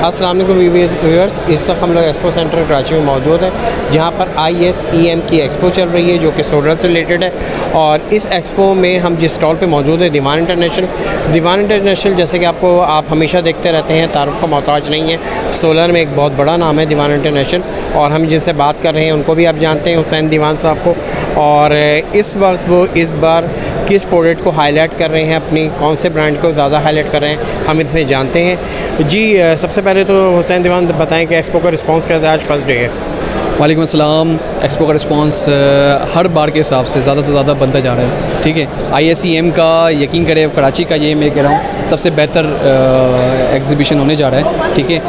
अस्सलाम वालेकुम व्यूअर्स, इस वक्त हम लोग एक्सपो सेंटर कराची में मौजूद हैं, जहां पर ISEM की एक्सपो चल रही है जो कि सोलर से रिलेटेड है। और इस एक्सपो में हम जिस स्टॉल पे मौजूद है दीवान इंटरनेशनल, जैसे कि आप हमेशा देखते रहते हैं, तारुफ का मोहताज नहीं है। सोलर में एक बहुत बड़ा नाम है दीवान इंटरनेशनल, और हम जिनसे बात कर रहे हैं उनको भी आप जानते हैं, हुसैन दीवान साहब को। और इस वक्त वो इस बार किस प्रोडक्ट को हाईलाइट कर रहे हैं, अपनी कौन से ब्रांड को ज़्यादा हाईलाइट कर रहे हैं, हम इनसे जानते हैं। जी, सबसे पहले तो हुसैन दीवान बताएं कि एक्सपो का रिस्पांस कैसा है? आज फर्स्ट डे है। वालेकुम अस्सलाम। एक्सपो का रिस्पांस हर बार के हिसाब से ज़्यादा बनता जा रहा है। ठीक है, ISEM का यकीन करें, कराची का ये मैं कह रहा हूँ सबसे बेहतर एग्जीबिशन होने जा रहा है। ठीक है,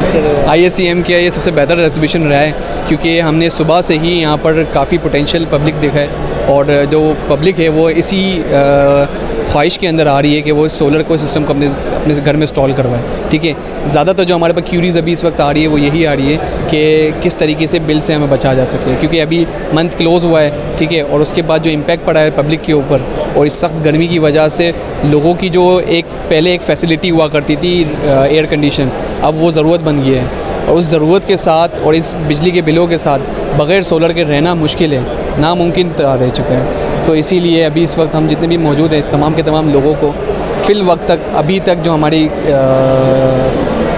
ISEM का ये सबसे बेहतर एग्जीबिशन रहा है, क्योंकि हमने सुबह से ही यहाँ पर काफ़ी पोटेंशियल पब्लिक देखा है, और जो पब्लिक है वो इसी ख्वाहिश के अंदर आ रही है कि वो सोलर को सिस्टम को अपने घर में इंस्टॉल करवाए। ठीक है, ज़्यादातर जो हमारे पास क्यूरीज अभी इस वक्त आ रही है वो यही आ रही है कि किस तरीके से बिल से हमें बचा जा सके, क्योंकि अभी मंथ क्लोज़ हुआ है। ठीक है, और उसके बाद जो इम्पैक्ट पड़ा है पब्लिक के ऊपर, और इस सख्त गर्मी की वजह से लोगों की जो पहले एक फैसिलिटी हुआ करती थी एयर कंडीशन, अब वो ज़रूरत बन गई है, और उस ज़रूरत के साथ और इस बिजली के बिलों के साथ बग़ैर सोलर के रहना मुश्किल है, नामुमकिन रह चुका है। तो इसीलिए अभी इस वक्त हम जितने भी मौजूद हैं तमाम के तमाम लोगों को फ़िल वक्त तक अभी तक जो हमारी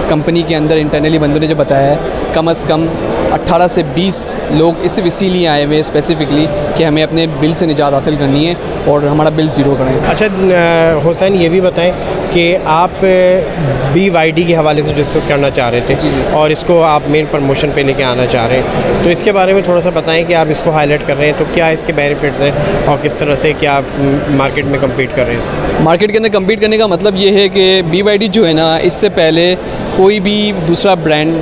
कंपनी के अंदर इंटरनली बंदों ने जो बताया है, कम से कम 18 से 20 लोग इसीलिए आए हुए स्पेसिफ़िकली कि हमें अपने बिल से निजात हासिल करनी है और हमारा बिल ज़ीरो करें। अच्छा हुसैन, ये भी बताएं कि आप BYD के हवाले से डिस्कस करना चाह रहे थे, और इसको आप मेन प्रमोशन पे लेके आना चाह रहे हैं, तो इसके बारे में थोड़ा सा बताएं कि आप इसको हाईलाइट कर रहे हैं तो क्या इसके बेनिफिट्स हैं और किस तरह से क्या मार्केट में कम्पीट कर रहे हैं? मार्केट के अंदर कम्पीट करने का मतलब ये है कि BYD जो है ना, इससे पहले कोई भी दूसरा ब्रांड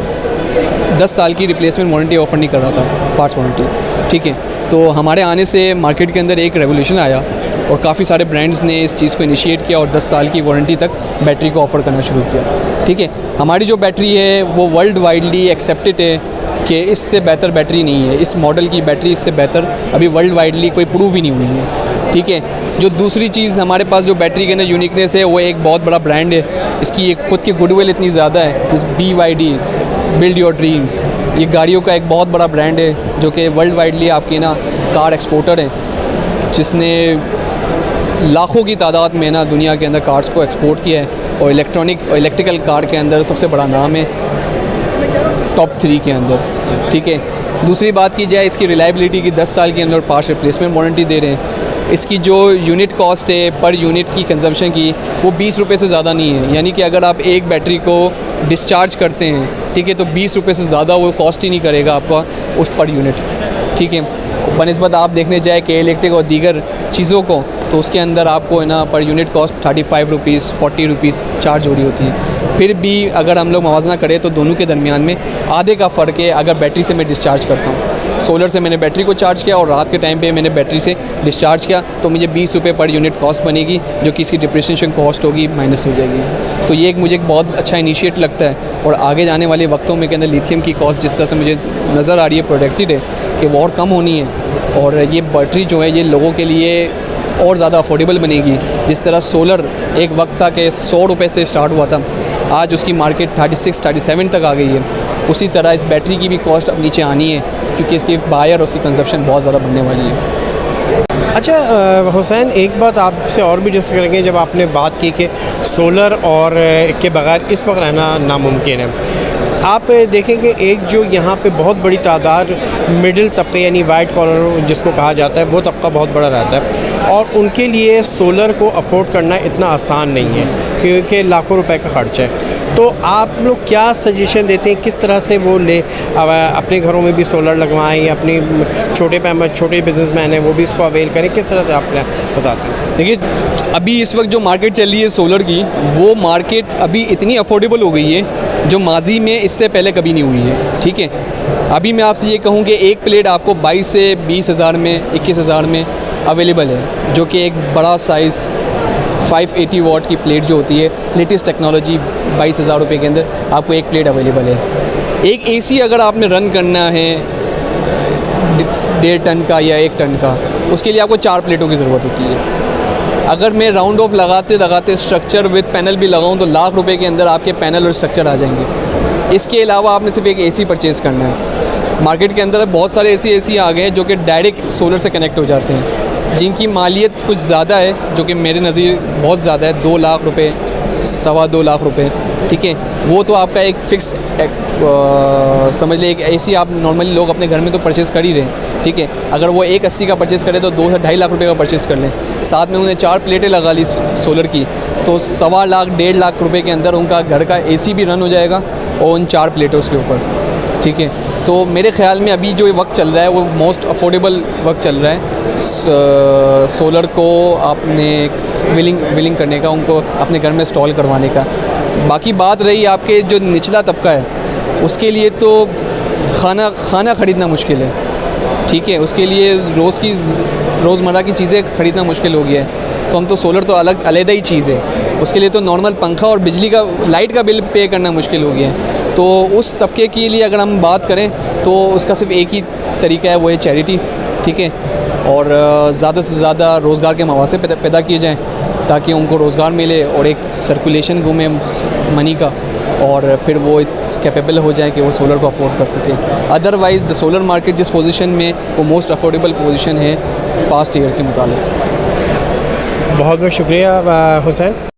10 साल की रिप्लेसमेंट वारंटी ऑफ़र नहीं कर रहा था, पार्ट्स वारंटी। ठीक है, तो हमारे आने से मार्केट के अंदर एक रेवोल्यूशन आया, और काफ़ी सारे ब्रांड्स ने इस चीज़ को इनिशिएट किया और 10 साल की वारंटी तक बैटरी को ऑफ़र करना शुरू किया। ठीक है, हमारी जो बैटरी है वो वर्ल्ड वाइडली एक्सेप्टेड है कि इससे बेहतर बैटरी नहीं है, इस मॉडल की बैटरी इससे बेहतर अभी वर्ल्ड वाइडली कोई प्रूव ही नहीं हुई है। ठीक है, जो दूसरी चीज़ हमारे पास जो बैटरी के अंदर यूनिकनेस है, वो एक बहुत बड़ा ब्रांड है, इसकी एक खुद की गुडविल इतनी ज़्यादा है। इस BYD बिल्ड योर ड्रीम्स, ये गाड़ियों का एक बहुत बड़ा ब्रांड है जो कि वर्ल्ड वाइडली आपके ना कार एक्सपोर्टर है, जिसने लाखों की तादाद में ना दुनिया के अंदर कार्स को एक्सपोर्ट किया है, और इलेक्ट्रिकल कार के अंदर सबसे बड़ा नाम है टॉप 3 के अंदर। ठीक है, दूसरी बात की जाए इसकी रिलायबिलिटी की, 10 साल के अंदर पार्ट्स रिप्लेसमेंट वारंटी दे रहे हैं। इसकी जो यूनिट कॉस्ट है पर यूनिट की कंजम्पशन की, वो 20 रुपये से ज़्यादा नहीं है, यानी कि अगर आप एक बैटरी को डिस्चार्ज करते हैं, ठीक है, तो 20 रुपये से ज़्यादा वो कॉस्ट ही नहीं करेगा आपका उस पर यूनिट। ठीक है, बनस्बत आप देखने जाए कि इलेक्ट्रिक और दीगर चीज़ों को, तो उसके अंदर आपको है ना per unit cost 35 rupees 40 rupees charge हो रही होती है। फिर भी अगर हम लोग मवाजना करें तो दोनों के दरमियान में आधे का फ़र्क है। अगर बैटरी से मैं डिस्चार्ज करता हूँ, सोलर से मैंने बैटरी को चार्ज किया और रात के टाइम पे मैंने बैटरी से डिस्चार्ज किया, तो मुझे 20 रुपये पर यूनिट कॉस्ट बनेगी, जो कि इसकी डिप्रिसिएशन कॉस्ट होगी माइनस हो जाएगी। तो ये एक मुझे एक बहुत अच्छा इनिशिएट लगता है, और आगे जाने वाले वक्तों में के अंदर लिथियम की कॉस्ट जिस तरह से मुझे नज़र आ रही है प्रोडक्टेड है कि वो और कम होनी है, और ये बैटरी जो है ये लोगों के लिए और ज़्यादा अफोर्डेबल बनेगी। जिस तरह सोलर एक वक्त था कि 100 रुपये से स्टार्ट हुआ था, आज उसकी मार्केट 36-37 तक आ गई है। उसी तरह इस बैटरी की भी कॉस्ट अब नीचे आनी है, क्योंकि इसकी बायर और उसकी कंजप्शन बहुत ज़्यादा बढ़ने वाली है। अच्छा हुसैन, एक बात आपसे और भी डिस्कस करेंगे, जब आपने बात की कि सोलर और के बगैर इस वक्त रहना नामुमकिन है, आप देखेंगे एक जो यहाँ पे बहुत बड़ी तादाद मिडिल तबके यानी वाइट कॉलर जिसको कहा जाता है, वो तबका बहुत बड़ा रहता है, और उनके लिए सोलर को अफोर्ड करना इतना आसान नहीं है, क्योंकि लाखों रुपए का खर्च है। तो आप लोग क्या सजेशन देते हैं, किस तरह से वो अपने घरों में भी सोलर लगवाएं, अपनी छोटे बिजनेसमैन हैं वो भी इसको अवेल करें, किस तरह से आप बताते हैं? देखिए, अभी इस वक्त जो मार्केट चल रही है सोलर की, वो मार्केट अभी इतनी अफोर्डेबल हो गई है जो माजी में इससे पहले कभी नहीं हुई है। ठीक है, अभी मैं आपसे ये कहूँ कि एक प्लेट आपको 22 से 20 हज़ार में 21 हज़ार में अवेलेबल है, जो कि एक बड़ा साइज़ 580 वाट की प्लेट जो होती है, लेटेस्ट टेक्नोलॉजी 22,000 रुपये के अंदर आपको एक प्लेट अवेलेबल है। एक AC अगर आपने रन करना है 1.5 टन का या 1 टन का, उसके लिए आपको 4 प्लेटों की ज़रूरत होती है। अगर मैं राउंड ऑफ लगाते लगाते स्ट्रक्चर विद पैनल भी लगाऊं तो लाख रुपए के अंदर आपके पैनल और स्ट्रक्चर आ जाएंगे। इसके अलावा आपने सिर्फ एक एसी परचेज़ करना है। मार्केट के अंदर बहुत सारे एसी आ गए हैं जो कि डायरेक्ट सोलर से कनेक्ट हो जाते हैं, जिनकी मालियत कुछ ज़्यादा है, जो कि मेरे नज़ीर बहुत ज़्यादा है, 2 लाख रुपये, 2.25 लाख रुपए, ठीक है। वो तो आपका एक फ़िक्स समझ ले, एक एसी आप नॉर्मली लोग अपने घर में तो परचेज़ कर ही रहे हैं, ठीक है। अगर वो 180 का परचेज़ करें तो 2 से 2.5 लाख रुपए का परचेज़ कर लें, साथ में उन्हें 4 प्लेटें लगा ली सोलर की, तो 1.25 लाख 1.5 लाख रुपए के अंदर उनका घर का एसी भी रन हो जाएगा और उन 4 प्लेटों के ऊपर, ठीक है। तो मेरे ख़्याल में अभी जो वक्त चल रहा है वो मोस्ट अफोर्डेबल वक्त चल रहा है सोलर को आपने विलिंग करने का, उनको अपने घर में इंस्टॉल करवाने का। बाकी बात रही आपके जो निचला तबका है, उसके लिए तो खाना ख़रीदना मुश्किल है, ठीक है। उसके लिए रोज़मर्रा की चीज़ें ख़रीदना मुश्किल हो गया है, तो हम तो सोलर तो अलग ही चीज़ है। उसके लिए तो नॉर्मल पंखा और बिजली का लाइट का बिल पे करना मुश्किल हो गया है। तो उस तबके के लिए अगर हम बात करें तो उसका सिर्फ एक ही तरीका है, वो है चैरिटी, ठीक है। और ज़्यादा से ज़्यादा रोज़गार के मौके पैदा किए जाएँ ताकि उनको रोज़गार मिले और एक सर्कुलेशन घूमे मनी का, और फिर वो कैपेबल हो जाए कि वो सोलर को अफोर्ड कर सके। अदरवाइज़ द सोलर मार्केट जिस पोजीशन में, वो मोस्ट अफोर्डेबल पोजीशन है पास्ट ईयर के मुताबिक। बहुत बहुत शुक्रिया हुसैन।